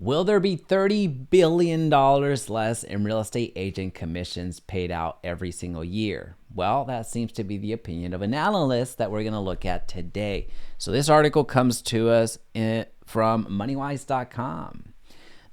Will there be $30 billion less in real estate agent commissions paid out every single year? Well, that seems to be the opinion of an analyst that we're going to look at today. So this article comes to us from moneywise.com.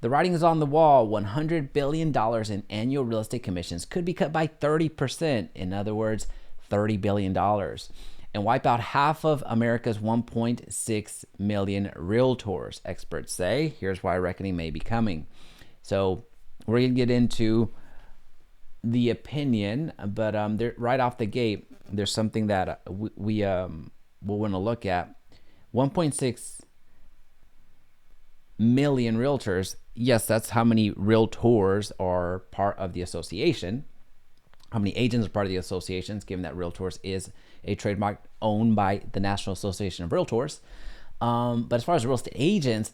The writing is on the wall. $100 billion in annual real estate commissions could be cut by 30%. In other words, $30 billion. And wipe out half of America's 1.6 million realtors, experts say. Here's why reckoning may be coming. So we're going to get into the opinion, but right off the gate, there's something that we will want to look at. 1.6 million realtors. Yes, that's how many realtors are part of the association. How many agents are part of the associations, given that realtors is a trademark owned by the National Association of Realtors. But as far as real estate agents,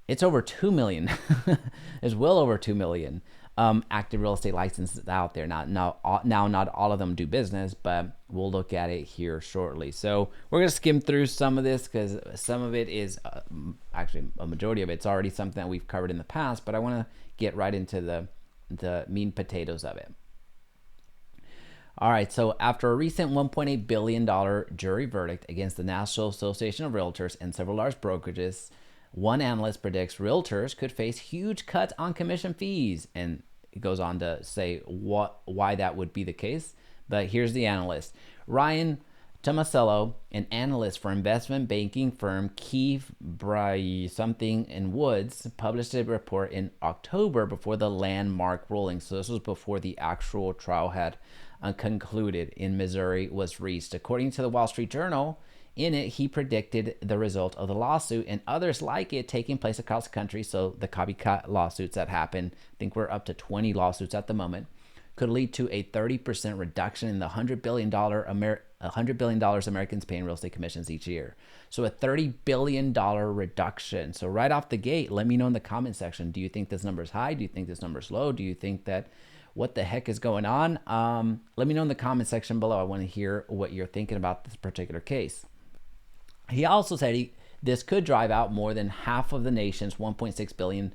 it's over 2 million. There's well over 2 million active real estate licenses out there. Now, not all of them do business, but we'll look at it here shortly. So we're going to skim through some of this because some of it is, actually a majority of it's already something that we've covered in the past, but I want to get right into the meat and potatoes of it. All right, so after a recent $1.8 billion jury verdict against the National Association of Realtors and several large brokerages, one analyst predicts realtors could face huge cuts on commission fees. And it goes on to say why that would be the case. But here's the analyst. Ryan Tomasello, an analyst for investment banking firm Keefe, Bry something and Woods, published a report in October before the landmark ruling. So this was before the actual trial had concluded in Missouri was reached. According to the Wall Street Journal, in it, he predicted the result of the lawsuit and others like it taking place across the country. So the copycat lawsuits that happen, I think we're up to 20 lawsuits at the moment, could lead to a 30% reduction in the $100 billion Americans pay in real estate commissions each year. So a $30 billion reduction. So right off the gate, let me know in the comment section. Do you think this number is high? Do you think this number is low? Do you think that what the heck is going on? Let me know in the comment section below. I want to hear what you're thinking about this particular case. He also said this could drive out more than half of the nation's 1.6 billion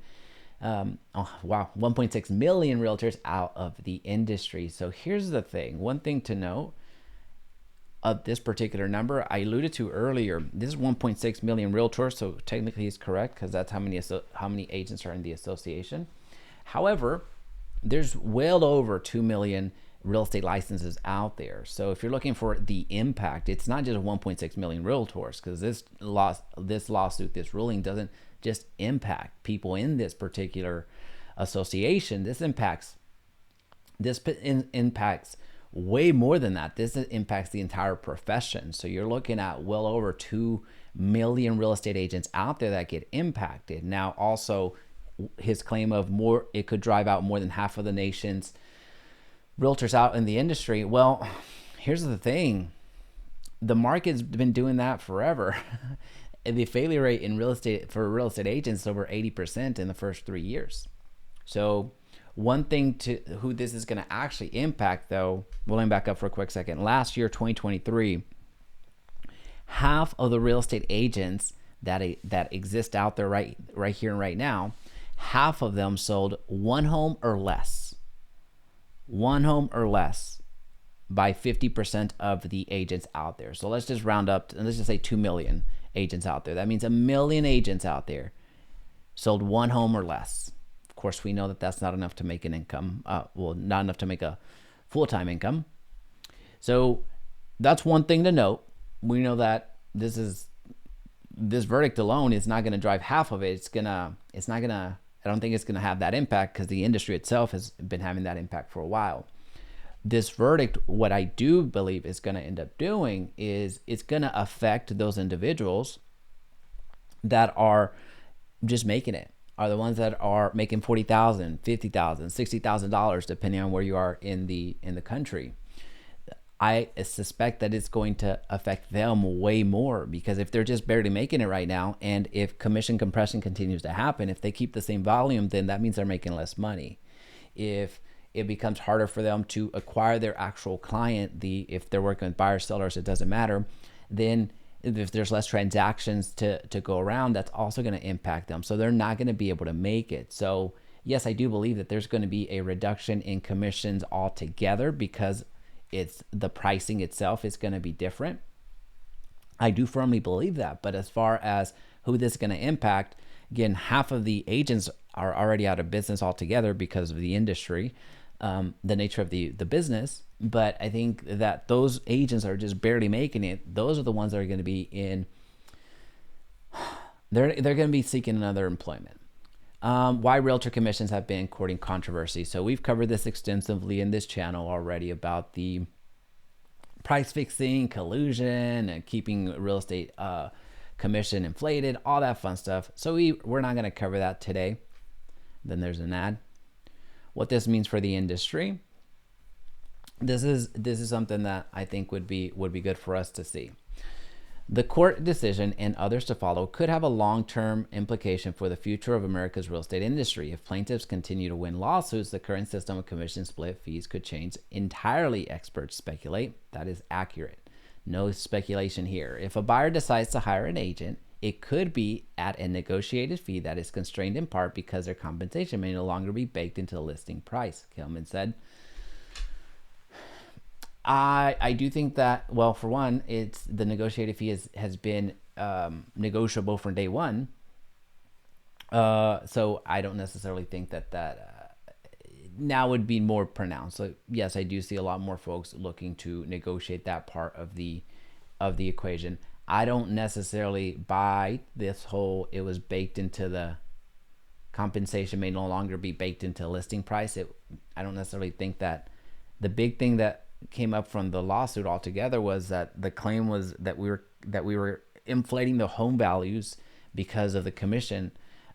1.6 million realtors out of the industry. So here's the thing. One thing to note of this particular number, I alluded to earlier, this is 1.6 million realtors, so technically he's correct because that's how many agents are in the association. However, there's well over 2 million real estate licenses out there. So if you're looking for the impact, it's not just 1.6 million realtors, because this lawsuit, this ruling doesn't just impact people in this particular association. This impacts way more than that. This impacts the entire profession. So you're looking at well over 2 million real estate agents out there that get impacted. Now, also his claim of it could drive out more than half of the nation's realtors out in the industry. Well, here's the thing. The market's been doing that forever. The failure rate in real estate for real estate agents is over 80% in the first 3 years. So one thing to who this is going to actually impact, though, we'll let me back up for a quick second. Last year, 2023, half of the real estate agents that exist out there right here and right now, half of them sold one home or less by 50% of the agents out there. So let's just round up, and let's just say 2 million agents out there. That means 1 million agents out there sold one home or less. Of course, we know that that's not enough to make an income. Not enough to make a full-time income. So that's one thing to note. We know that this verdict alone is not going to drive half of it. I don't think it's going to have that impact because the industry itself has been having that impact for a while. This verdict, what I do believe is going to end up doing is it's going to affect those individuals that are just making it, are the ones that are making $40,000, $50,000, $60,000, depending on where you are in the country. I suspect that it's going to affect them way more, because if they're just barely making it right now, and if commission compression continues to happen, if they keep the same volume, then that means they're making less money. If it becomes harder for them to acquire their actual client, if they're working with buyers, sellers, it doesn't matter, then if there's less transactions to go around, that's also going to impact them. So they're not going to be able to make it. So yes, I do believe that there's going to be a reduction in commissions altogether because it's the pricing itself is going to be different. I do firmly believe that. But as far as who this is going to impact, again, half of the agents are already out of business altogether because of the industry, the nature of the business. But I think that those agents are just barely making it. Those are the ones that are going to be in. They're going to be seeking another employment. Why realtor commissions have been courting controversy. So we've covered this extensively in this channel already about the price fixing, collusion, and keeping real estate commission inflated, all that fun stuff. So we're not going to cover that today. Then there's an ad. What this means for the industry. This is something that I think would be good for us to see. The court decision and others to follow could have a long-term implication for the future of America's real estate industry. If plaintiffs continue to win lawsuits, the current system of commission split fees could change entirely, experts speculate. That is accurate. No speculation here. If a buyer decides to hire an agent, it could be at a negotiated fee that is constrained in part because their compensation may no longer be baked into the listing price, Kilman said. I do think that, well, for one, it's the negotiated fee has been negotiable from day one. So I don't necessarily think that now would be more pronounced. So yes, I do see a lot more folks looking to negotiate that part of the equation. I don't necessarily buy this whole it was baked into the compensation may no longer be baked into listing price. I don't necessarily think that. The big thing that came up from the lawsuit altogether was that the claim was that we were inflating the home values because of the commission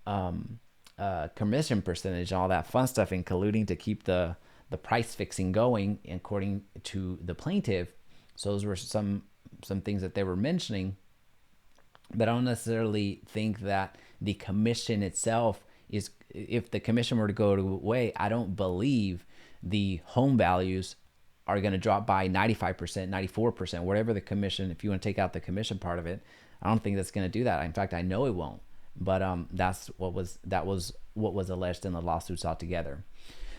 percentage, all that fun stuff, and colluding to keep the price fixing going according to the plaintiff. So those were some things that they were mentioning, but I don't necessarily think that the commission itself is, if the commission were to go away, I don't believe the home values are going to drop by 95%, 94%, whatever the commission, if you want to take out the commission part of it. I don't think that's going to do that. In fact, I know it won't. But that was what was alleged in the lawsuits altogether.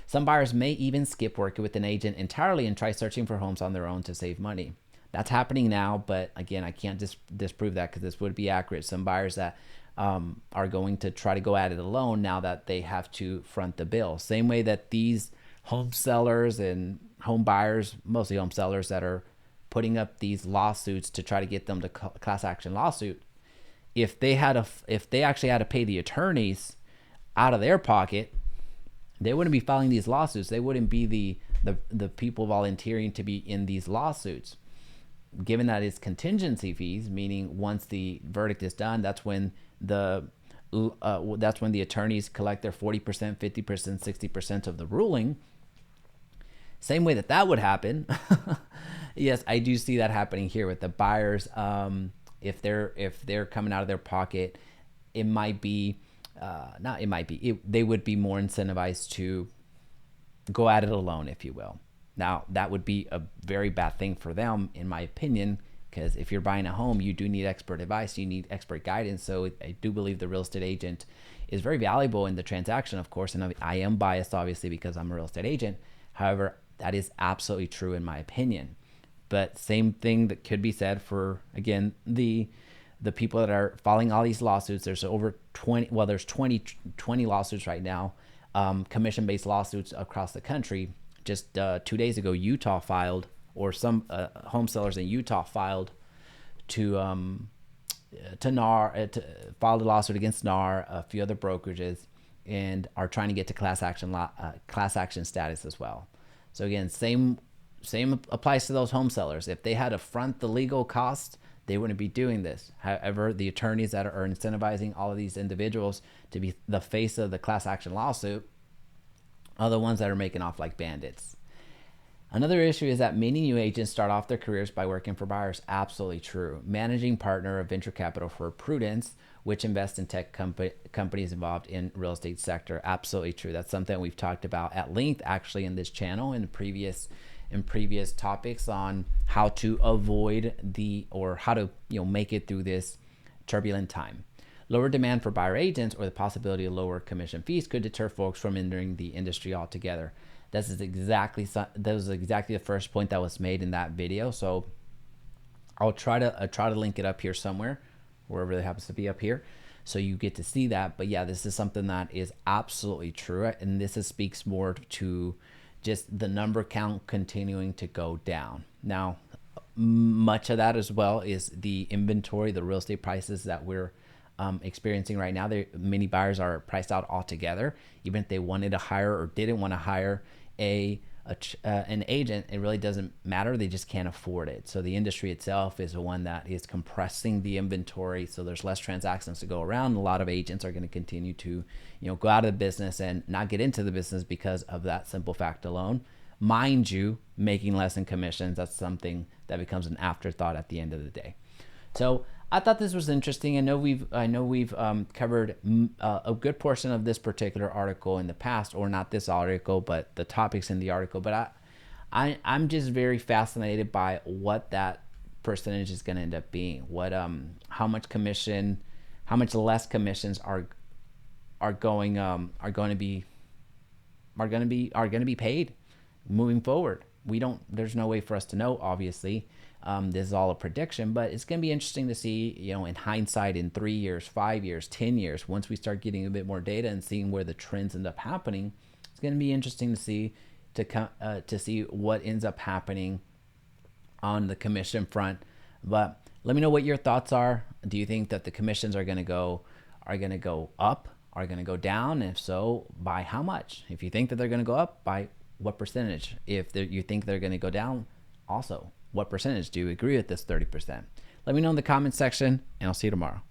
Some buyers may even skip working with an agent entirely and try searching for homes on their own to save money. That's happening now, but again, I can't disprove that because this would be accurate. Some buyers that are going to try to go at it alone now that they have to front the bill. Same way that these home sellers and home buyers, mostly home sellers, that are putting up these lawsuits to try to get them to class action lawsuit. If they actually had to pay the attorneys out of their pocket, they wouldn't be filing these lawsuits. They wouldn't be the people volunteering to be in these lawsuits. Given that it's contingency fees, meaning once the verdict is done, that's when the attorneys collect their 40%, 50%, 60% of the ruling. Same way that would happen. Yes, I do see that happening here with the buyers. If they're coming out of their pocket, they would be more incentivized to go at it alone, if you will. Now, that would be a very bad thing for them, in my opinion, because if you're buying a home, you do need expert advice, you need expert guidance. So I do believe the real estate agent is very valuable in the transaction, of course, and I am biased, obviously, because I'm a real estate agent. However, that is absolutely true in my opinion. But same thing that could be said for, again, the people that are filing all these lawsuits. There's over 20 lawsuits right now, commission-based lawsuits across the country. Just 2 days ago, Utah filed, or some home sellers in Utah filed to NAR, filed a lawsuit against NAR, a few other brokerages, and are trying to get to class action status as well. So again, same applies to those home sellers. If they had to front the legal costs, they wouldn't be doing this. However, the attorneys that are incentivizing all of these individuals to be the face of the class action lawsuit are the ones that are making off like bandits. Another issue is that many new agents start off their careers by working for buyers. Absolutely true. Managing partner of venture capital for Prudence, which invests in tech companies involved in real estate sector. Absolutely true. That's something we've talked about at length, actually, in this channel in in previous topics on how to avoid or how to make it through this turbulent time. Lower demand for buyer agents or the possibility of lower commission fees could deter folks from entering the industry altogether. That was exactly the first point that was made in that video. So I'll try to link it up here somewhere, wherever it happens to be up here, so you get to see that. But yeah, this is something that is absolutely true, and this speaks more to just the number count continuing to go down. Now, much of that as well is the inventory, the real estate prices that we're experiencing right now. Many buyers are priced out altogether. Even if they wanted to hire or didn't want to hire an agent, it really doesn't matter. They just can't afford it. So the industry itself is the one that is compressing the inventory. So there's less transactions to go around. A lot of agents are going to continue to, go out of the business and not get into the business because of that simple fact alone. Mind you, making less in commissions, that's something that becomes an afterthought at the end of the day. So I thought this was interesting. I know we've covered a good portion of this particular article in the past, or not this article, but the topics in the article. But I'm just very fascinated by what that percentage is going to end up being. How much less commissions are going to be paid moving forward. There's no way for us to know, obviously. This is all a prediction, but it's going to be interesting to see, in hindsight, in 3 years, 5 years, 10 years, once we start getting a bit more data and seeing where the trends end up happening. It's going to be interesting to see what ends up happening on the commission front. But let me know what your thoughts are. Do you think that the commissions are going to go up? Are going to go down? If so, by how much? If you think that they're going to go up, by what percentage? If you think they're going to go down, also, what percentage? Do you agree with this 30%? Let me know in the comments section, and I'll see you tomorrow.